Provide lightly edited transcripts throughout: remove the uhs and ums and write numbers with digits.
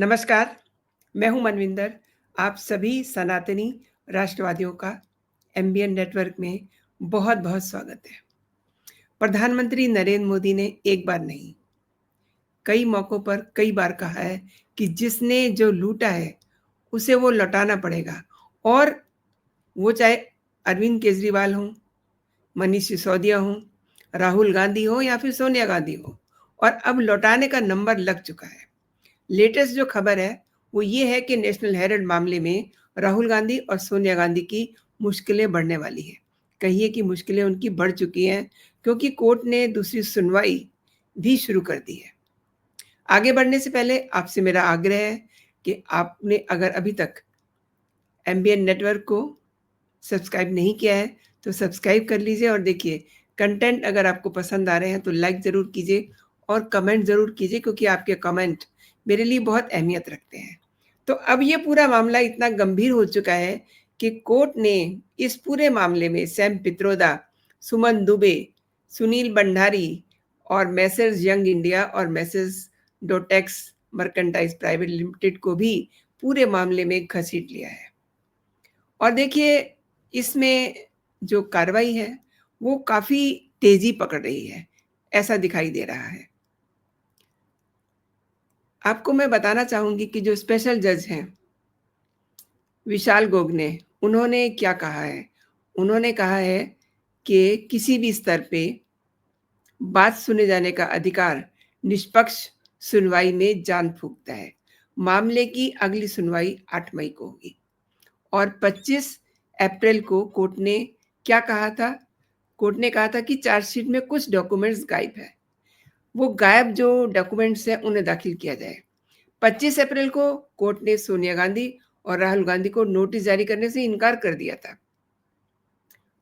नमस्कार, मैं हूं मनविंदर। आप सभी सनातनी राष्ट्रवादियों का एमबीएन नेटवर्क में बहुत-बहुत स्वागत है। प्रधानमंत्री नरेंद्र मोदी ने एक बार नहीं, कई मौकों पर कई बार कहा है कि जिसने जो लूटा है, उसे वो लौटाना पड़ेगा और वो चाहे अरविंद केजरीवाल हों, मनीष सिसोदिया हों, राहुल गांधी हो या फिर सोनिया गांधी हो और अब लौटाने का नंबर लग चुका है। लेटेस्ट जो खबर है वो ये है कि नेशनल हेराल्ड मामले में राहुल गांधी और सोनिया गांधी की मुश्किलें बढ़ने वाली है। कहिए कि मुश्किलें उनकी बढ़ चुकी हैं क्योंकि कोर्ट ने दूसरी सुनवाई भी शुरू कर दी है। आगे बढ़ने से पहले आपसे मेरा आग्रह है कि आपने अगर अभी तक एमबीएन नेटवर्क को सब्सक्राइब नहीं किया है तो सब्सक्राइब कर लीजिए और देखिए कंटेंट अगर आपको पसंद आ रहे हैं तो लाइक ज़रूर कीजिए और कमेंट ज़रूर कीजिए क्योंकि आपके कमेंट मेरे लिए बहुत अहमियत रखते हैं। तो अब ये पूरा मामला इतना गंभीर हो चुका है कि कोर्ट ने इस पूरे मामले में सैम पित्रोदा, सुमन दुबे, सुनील भंडारी और मेसर्स यंग इंडिया और मेसर्स डोटेक्स मर्केंटाइज प्राइवेट लिमिटेड को भी पूरे मामले में घसीट लिया है। और देखिए इसमें जो कार्रवाई है वो काफ़ी तेज़ी पकड़ रही है, ऐसा दिखाई दे रहा है। आपको मैं बताना चाहूँगी कि जो स्पेशल जज हैं, विशाल गोगने, उन्होंने क्या कहा है? उन्होंने कहा है कि किसी भी स्तर पे बात सुने जाने का अधिकार निष्पक्ष सुनवाई में जान फूँकता है। मामले की अगली सुनवाई 8 मई को होगी और 25 अप्रैल को कोर्ट ने क्या कहा था? कोर्ट ने कहा था कि चार्जशीट में कुछ डॉक्यूमेंट्स गायब है। वो गायब जो डॉक्यूमेंट्स हैं उन्हें दाखिल किया जाए। 25 अप्रैल को कोर्ट ने सोनिया गांधी और राहुल गांधी को नोटिस जारी करने से इनकार कर दिया था।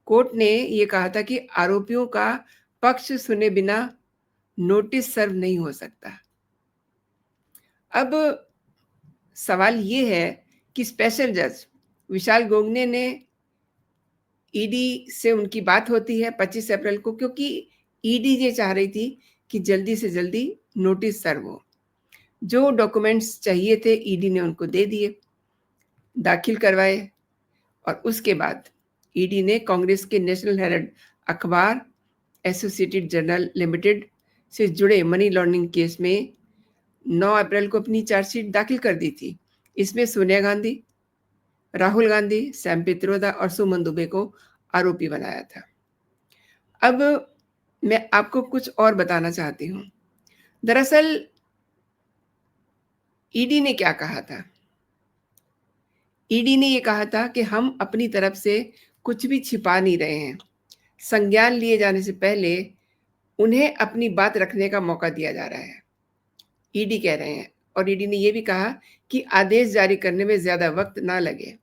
कोर्ट ने ये कहा था कि आरोपियों का पक्ष सुने बिना नोटिस सर्व नहीं हो सकता। अब सवाल ये है कि स्पेशल जज विशाल गोगने ने ईडी से उनकी बात होती है 25 अप्रैल को क्योंकि ईडी ये चाह रही थी कि जल्दी से जल्दी नोटिस सर्व हो। जो डॉक्यूमेंट्स चाहिए थे ईडी ने उनको दे दिए, दाखिल करवाए और उसके बाद ईडी ने कांग्रेस के नेशनल हेराल्ड अखबार, एसोसिएटेड जर्नल लिमिटेड से जुड़े मनी लॉन्ड्रिंग केस में 9 अप्रैल को अपनी चार्जशीट दाखिल कर दी थी। इसमें सोनिया गांधी, राहुल गांधी, सैम पित्रोदा और सुमन दुबे को आरोपी बनाया था। अब मैं आपको कुछ और बताना चाहती हूँ। दरअसल ईडी ने क्या कहा था? ईडी ने ये कहा था कि हम अपनी तरफ से कुछ भी छिपा नहीं रहे हैं। संज्ञान लिए जाने से पहले उन्हें अपनी बात रखने का मौका दिया जा रहा है, ईडी कह रहे हैं। और ईडी ने ये भी कहा कि आदेश जारी करने में ज़्यादा वक्त ना लगे,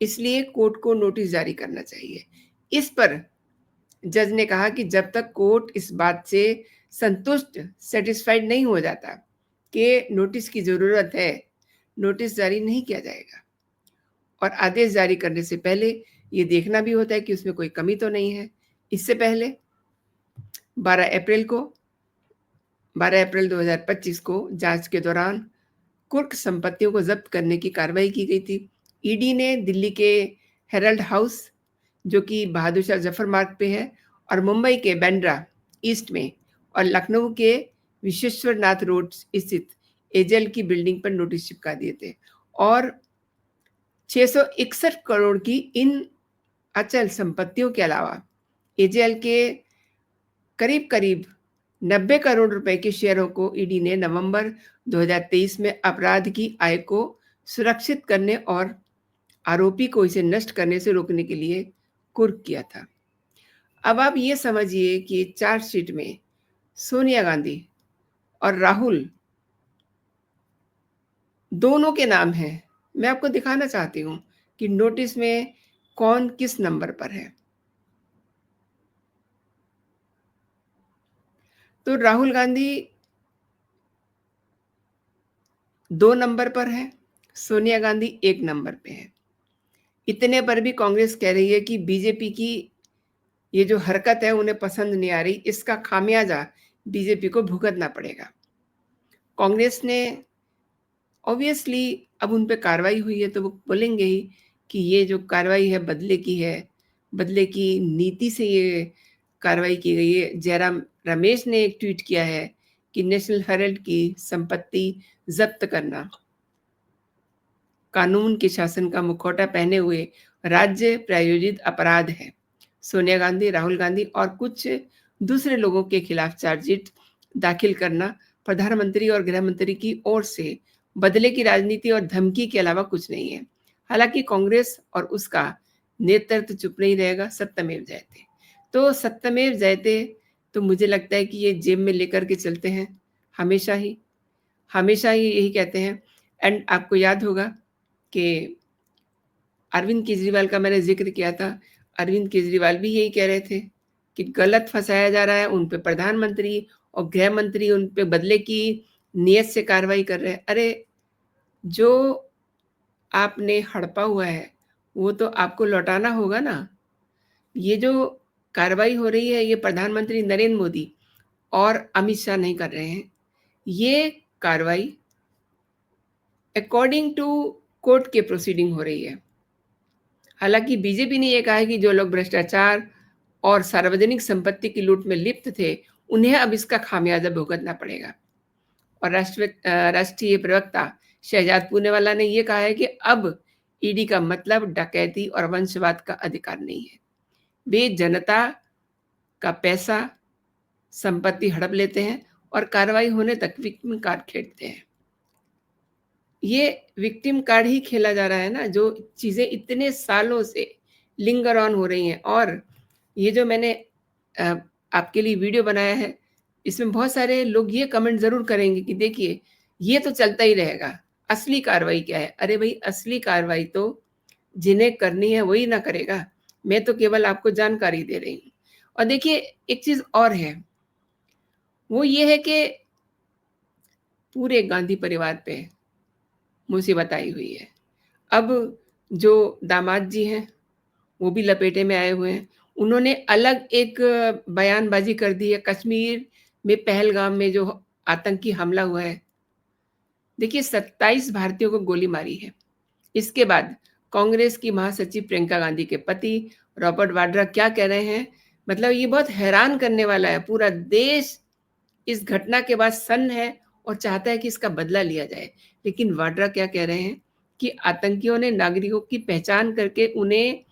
इसलिए कोर्ट को नोटिस जारी करना चाहिए। इस पर जज ने कहा कि जब तक कोर्ट इस बात से संतुष्ट, सेटिस्फाइड नहीं हो जाता कि नोटिस की ज़रूरत है, नोटिस जारी नहीं किया जाएगा। और आदेश जारी करने से पहले ये देखना भी होता है कि उसमें कोई कमी तो नहीं है। इससे पहले 12 अप्रैल 2025 को जांच के दौरान कुर्क संपत्तियों को जब्त करने की कार्रवाई की गई थी। ईडी ने दिल्ली के हेराल्ड हाउस, जो कि बहादुर शाह जफर मार्ग पे है, और मुंबई के बांद्रा ईस्ट में और लखनऊ के विश्वेश्वर नाथ रोड स्थित एजेएल की बिल्डिंग पर नोटिस चिपका दिए थे और 661 करोड़ की इन अचल संपत्तियों के अलावा एजेएल के करीब करीब 90 करोड़ रुपए के शेयरों को ईडी ने नवंबर 2023 में अपराध की आय को सुरक्षित करने और आरोपी को इसे नष्ट करने से रोकने के लिए कुर्क किया था। अब आप ये समझिए कि चार्जशीट में सोनिया गांधी और राहुल दोनों के नाम हैं। मैं आपको दिखाना चाहती हूँ कि नोटिस में कौन किस नंबर पर है। तो राहुल गांधी 2 नंबर पर है, सोनिया गांधी 1 नंबर पे है। इतने पर भी कांग्रेस कह रही है कि बीजेपी की ये जो हरकत है उन्हें पसंद नहीं आ रही, इसका खामियाजा बीजेपी को भुगतना पड़ेगा। कांग्रेस ने ऑब्वियसली अब उन पे कार्रवाई हुई है तो वो बोलेंगे ही कि ये जो कार्रवाई है बदले की है, बदले की नीति से ये कार्रवाई की गई है। जयराम रमेश ने एक ट्वीट किया है कि नेशनल हेराल्ड की संपत्ति ज़ब्त करना कानून के शासन का मुखौटा पहने हुए राज्य प्रायोजित अपराध है। सोनिया गांधी, राहुल गांधी और कुछ दूसरे लोगों के खिलाफ चार्जशीट दाखिल करना प्रधानमंत्री और गृह मंत्री की ओर से बदले की राजनीति और धमकी के अलावा कुछ नहीं है। हालांकि कांग्रेस और उसका नेतृत्व चुप नहीं रहेगा। सत्यमेव जयते, तो सत्यमेव जयते तो मुझे लगता है कि ये जेब में लेकर के चलते हैं हमेशा ही, हमेशा ही यही कहते हैं। एंड आपको याद होगा कि अरविंद केजरीवाल का मैंने ज़िक्र किया था। अरविंद केजरीवाल भी यही कह रहे थे कि गलत फँसाया जा रहा है, उन पे प्रधानमंत्री और गृह मंत्री उन पे बदले की नीयत से कार्रवाई कर रहे हैं। अरे! जो आपने हड़पा हुआ है, वो तो आपको लौटाना होगा ना। ये जो कार्रवाई हो रही है, ये प्रधानमंत्री नरेंद्र मोदी और अमित शाह नहीं कर रहे हैं। ये कार्रवाई अकॉर्डिंग टू कोर्ट के प्रोसीडिंग हो रही है। हालांकि बीजेपी ने यह कहा है कि जो लोग भ्रष्टाचार और सार्वजनिक संपत्ति की लूट में लिप्त थे, उन्हें अब इसका खामियाजा भुगतना पड़ेगा। और राष्ट्रीय प्रवक्ता शहजाद पूनेवाला ने यह कहा है कि अब ईडी का मतलब डकैती और वंशवाद का अधिकार नहीं है। वे जनता का पैसा, संपत्ति हड़प लेते हैं और कार्रवाई होने तक विक्टिम कार्ड खेलते हैं। ये विक्टिम कार्ड ही खेला जा रहा है ना, जो चीज़ें इतने सालों से लिंगर ऑन हो रही हैं। और ये जो मैंने आपके लिए वीडियो बनाया है, इसमें बहुत सारे लोग ये कमेंट ज़रूर करेंगे कि देखिए ये तो चलता ही रहेगा, असली कार्रवाई क्या है? अरे भाई, असली कार्रवाई तो जिन्हें करनी है वही ना करेगा। मैं तो केवल आपको जानकारी दे रही हूँ। और देखिए एक चीज़ और है, वो ये है कि पूरे गांधी परिवार पे मुसीबत आई हुई है। अब जो दामाद जी हैं, वो भी लपेटे में आए हुए हैं। उन्होंने अलग एक बयानबाजी कर दी है कश्मीर में पहलगाम में जो आतंकी हमला हुआ है। देखिए 27 भारतीयों को गोली मारी है। इसके बाद कांग्रेस की महासचिव प्रियंका गांधी के पति रॉबर्ट वाड्रा क्या कह रहे हैं, मतलब ये बहुत हैरान करने वाला है। पूरा देश इस घटना के बाद सन्न है और चाहता है कि इसका बदला लिया जाए। लेकिन वाड्रा क्या कह रहे हैं कि आतंकियों ने नागरिकों की पहचान करके उन्हें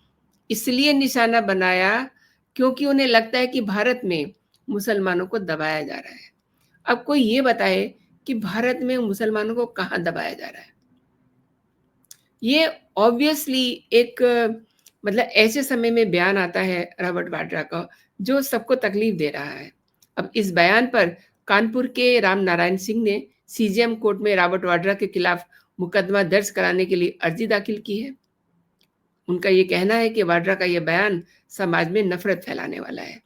इसलिए निशाना बनाया क्योंकि उन्हें लगता है कि भारत में मुसलमानों को दबाया जा रहा है। अब कोई ये बताए कि भारत में मुसलमानों को कहाँ दबाया जा रहा है? ये ऑब्वियसली एक मतलब ऐसे समय में बयान आता है रॉबर्ट वाड्रा का, जो सबको तकलीफ दे रहा है। अब इस बयान पर कानपुर के राम नारायण सिंह ने सीजेएम कोर्ट में रॉबर्ट वाड्रा के खिलाफ मुकदमा दर्ज कराने के लिए अर्जी दाखिल की है। उनका ये कहना है कि वाड्रा का ये बयान समाज में नफरत फैलाने वाला है।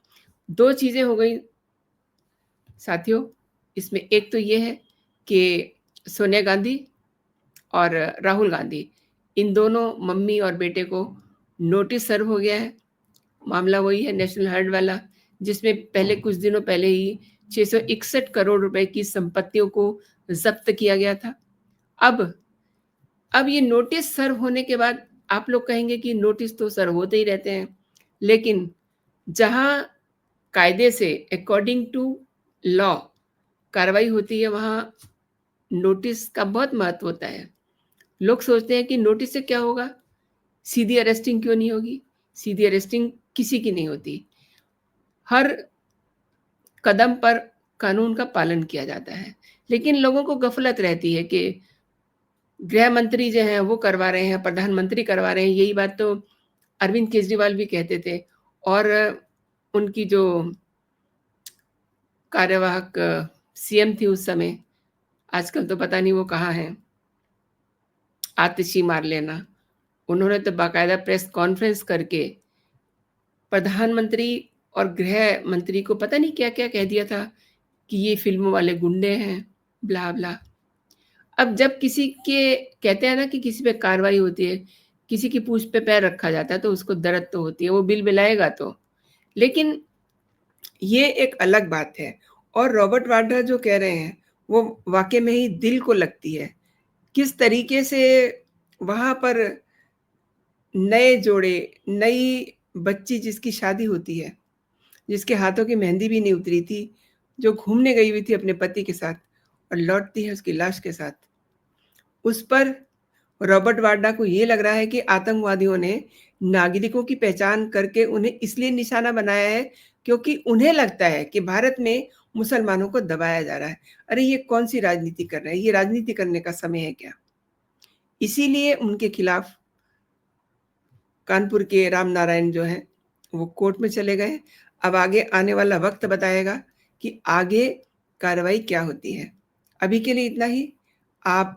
दो चीजें हो गई साथियों, इसमें एक तो ये है कि सोनिया गांधी और राहुल गांधी, इन दोनों मम्मी और बेटे को नोटिस सर्व हो गया है। मामला वही है नेशनल हेराल्ड वाला, जिसमें पहले कुछ दिनों पहले ही 661 करोड़ रुपए की संपत्तियों को जब्त किया गया था। अब ये नोटिस सर्व होने के बाद आप लोग कहेंगे कि नोटिस तो सर्व होते ही रहते हैं, लेकिन जहां कायदे से अकॉर्डिंग टू लॉ कार्रवाई होती है, वहां नोटिस का बहुत महत्व होता है। लोग सोचते हैं कि नोटिस से क्या होगा, सीधी अरेस्टिंग क्यों नहीं होगी? सीधी अरेस्टिंग किसी की नहीं होती। हर कदम पर कानून का पालन किया जाता है। लेकिन लोगों को गफलत रहती है कि गृह मंत्री जो हैं वो करवा रहे हैं, प्रधानमंत्री करवा रहे हैं। यही बात तो अरविंद केजरीवाल भी कहते थे। और उनकी जो कार्यवाहक सीएम थी उस समय, आजकल तो पता नहीं वो कहाँ हैं, आतिशी मार लेना, उन्होंने तो बाकायदा प्रेस कॉन्फ्रेंस करके प्रधानमंत्री और गृह मंत्री को पता नहीं क्या-क्या कह दिया था कि ये फिल्मों वाले गुंडे हैं, ब्ला ब्ला। अब जब किसी के कहते हैं ना कि किसी पे कार्रवाई होती है, किसी की पूँछ पे पैर रखा जाता है तो उसको दर्द तो होती है, वो बिलबिलाएगा तो। लेकिन ये एक अलग बात है। और रॉबर्ट वाड्रा जो कह रहे हैं, वो वाक़ई में ही दिल को लगती है। किस तरीके से वहाँ पर नए जोड़े, नई बच्ची जिसकी शादी होती है, जिसके हाथों की मेहंदी भी नहीं उतरी थी, जो घूमने गई हुई थी अपने पति के साथ और लौटती है उसकी लाश के साथ। उस पर रॉबर्ट वाड्रा को ये लग रहा है कि आतंकवादियों ने नागरिकों की पहचान करके उन्हें इसलिए निशाना बनाया है, क्योंकि उन्हें लगता है कि भारत में मुसलमानों को दबाया जा रहा है। अरे ये कौन-सी राजनीति कर रहे हैं? ये राजनीति करने का समय है क्या? इसीलिए उनके खिलाफ कानपुर के राम नारायण जो हैं, वो कोर्ट में चले गए। अब आगे आने वाला वक़्त बताएगा कि आगे कार्रवाई क्या होती है। अभी के लिए इतना ही। आप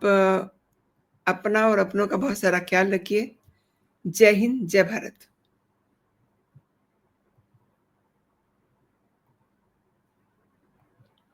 अपना और अपनों का बहुत सारा ख़्याल रखिए। जय हिंद, जय भारत।